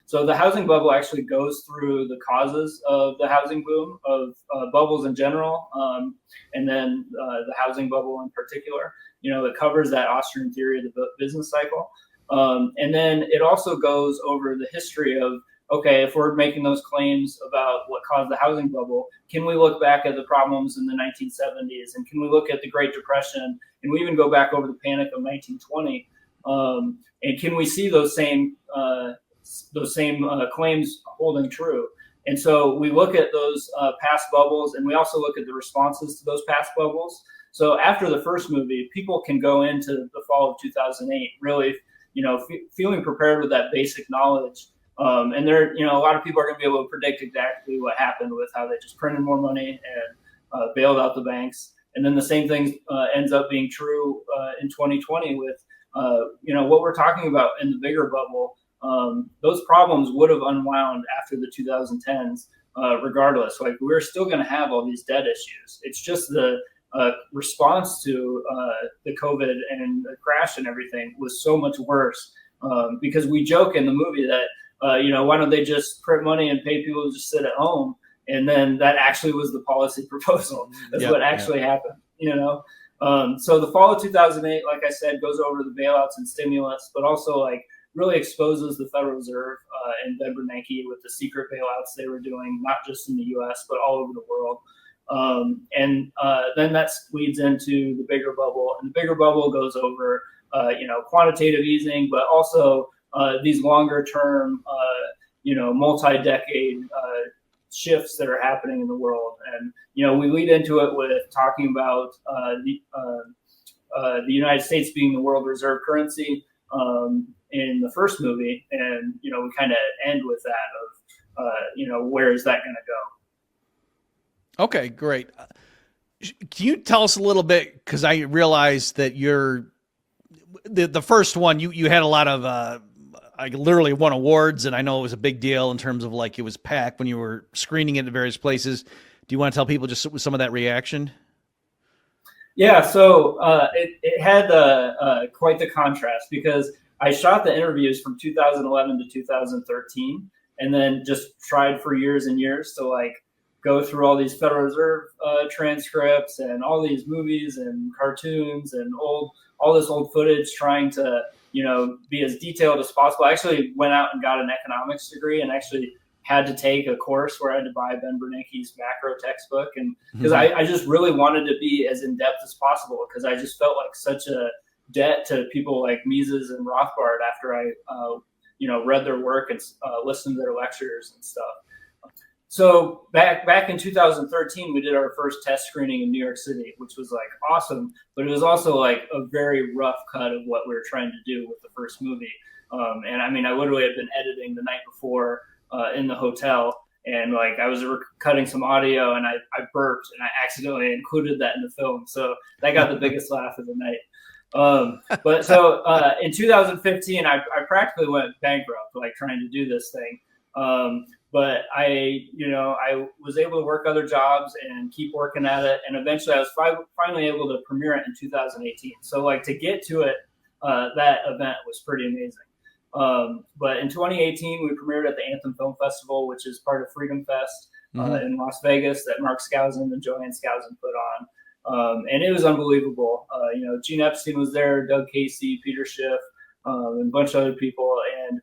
So the housing bubble actually goes through the causes of the housing boom, of bubbles in general, and then the housing bubble in particular. It covers that Austrian theory of the business cycle. And then it also goes over the history of, okay, if we're making those claims about what caused the housing bubble, can we look back at the problems in the 1970s? And can we look at the Great Depression? And we even go back over the Panic of 1920. And can we see those same claims holding true? And so we look at those past bubbles, and we also look at the responses to those past bubbles. So after the first movie, people can go into the fall of 2008 really, feeling prepared with that basic knowledge. And there, a lot of people are going to be able to predict exactly what happened with how they just printed more money and bailed out the banks. And then the same thing ends up being true in 2020 with, what we're talking about in the bigger bubble. Those problems would have unwound after the 2010s, regardless. Like, we're still going to have all these debt issues. It's just the response to the COVID and the crash and everything was so much worse, because we joke in the movie that, why don't they just print money and pay people to just sit at home? And then that actually was the policy proposal. That's what actually happened, So the fall of 2008, like I said, goes over the bailouts and stimulus, but also really exposes the Federal Reserve and Ben Bernanke with the secret bailouts they were doing, not just in the U.S., but all over the world. And then that leads into the bigger bubble. And the bigger bubble goes over, quantitative easing, but also these longer term, multi-decade shifts that are happening in the world. And, we lead into it with talking about the United States being the world reserve currency in the first movie. And, we kind of end with that of, where is that going to go? Okay, great. Can you tell us a little bit, because I realized that the first one, you had a lot of, I literally won awards, and I know it was a big deal in terms of it was packed when you were screening it at various places. Do you want to tell people just some of that reaction? Yeah, so it had quite the contrast, because I shot the interviews from 2011 to 2013, and then just tried for years and years to go through all these Federal Reserve transcripts and all these movies and cartoons and all this old footage, trying to be as detailed as possible. I actually went out and got an economics degree and actually had to take a course where I had to buy Ben Bernanke's macro textbook, and because I just really wanted to be as in depth as possible, because I just felt like such a debt to people like Mises and Rothbard after I read their work and listened to their lectures and stuff. So back in 2013, we did our first test screening in New York City, which was awesome, but it was also a very rough cut of what we were trying to do with the first movie. And I mean, I literally had been editing the night before in the hotel, and I was cutting some audio, and I burped, and I accidentally included that in the film. So that got the biggest laugh of the night. But so in 2015, I practically went bankrupt, trying to do this thing. But I was able to work other jobs and keep working at it. And eventually I was finally able to premiere it in 2018. So to get to it, that event was pretty amazing. But in 2018, we premiered at the Anthem Film Festival, which is part of Freedom Fest in Las Vegas that Marc and Joanne Skousen put on. And it was unbelievable. Gene Epstein was there, Doug Casey, Peter Schiff, and a bunch of other people. And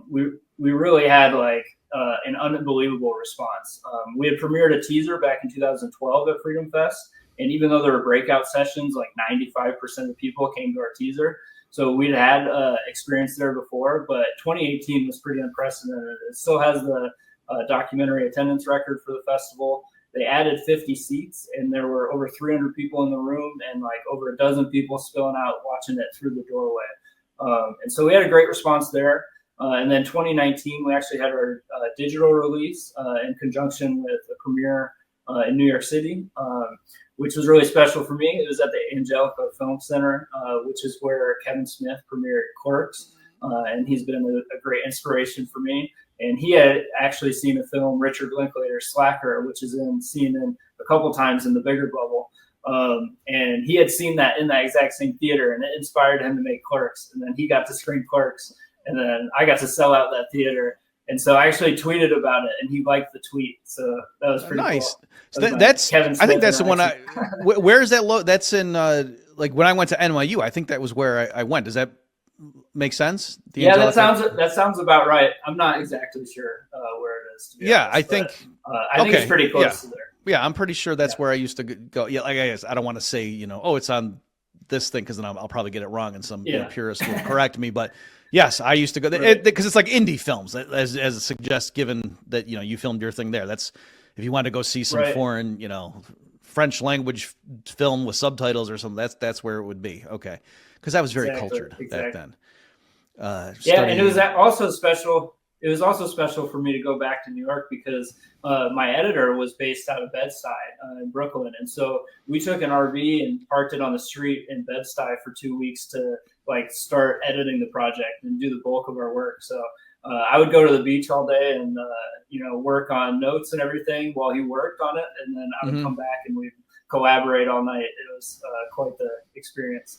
we really had an unbelievable response. We had premiered a teaser back in 2012 at Freedom Fest, and even though there were breakout sessions, 95% of people came to our teaser. So we'd had experience there before, but 2018 was pretty unprecedented. It still has the documentary attendance record for the festival. They added 50 seats, and there were over 300 people in the room, and over a dozen people spilling out watching it through the doorway. And so we had a great response there. And then 2019, we actually had our digital release in conjunction with a premiere in New York City, which was really special for me. It was at the Angelica Film Center, which is where Kevin Smith premiered Clerks, and he's been a great inspiration for me. And he had actually seen a film, Richard Linklater's Slacker, which is seen in a couple times in the bigger bubble. And he had seen that in that exact same theater, and it inspired him to make Clerks. And then he got to screen Clerks. and then I got to sell out that theater. And so I actually tweeted about it, and he liked the tweet. So that was pretty nice. cool. So that's Kevin Smith I think that's the one. interaction. Where is that? That's in like when I went to NYU. I think that was where I went. Does that make sense? The Yeah, Angelica? that sounds about right. I'm not exactly sure where it is. To be Yeah, honest, I think. I think it's pretty close to there. Yeah, I'm pretty sure that's where I used to go. Yeah, like I guess I don't want to say, it's on this thing because then I'll probably get it wrong and some purist will correct me. But yes, I used to go there because it's like indie films, as it suggests, given that you filmed your thing there. That's if you want to go see some foreign, French language film with subtitles or something. That's where it would be. Okay, because I was very cultured back then. And it was also special. It was also special for me to go back to New York because my editor was based out of Bed-Stuy in Brooklyn. And so we took an RV and parked it on the street in Bed-Stuy for 2 weeks to start editing the project and do the bulk of our work. So I would go to the beach all day and, work on notes and everything while he worked on it. And then I would come back and we'd collaborate all night. It was quite the experience.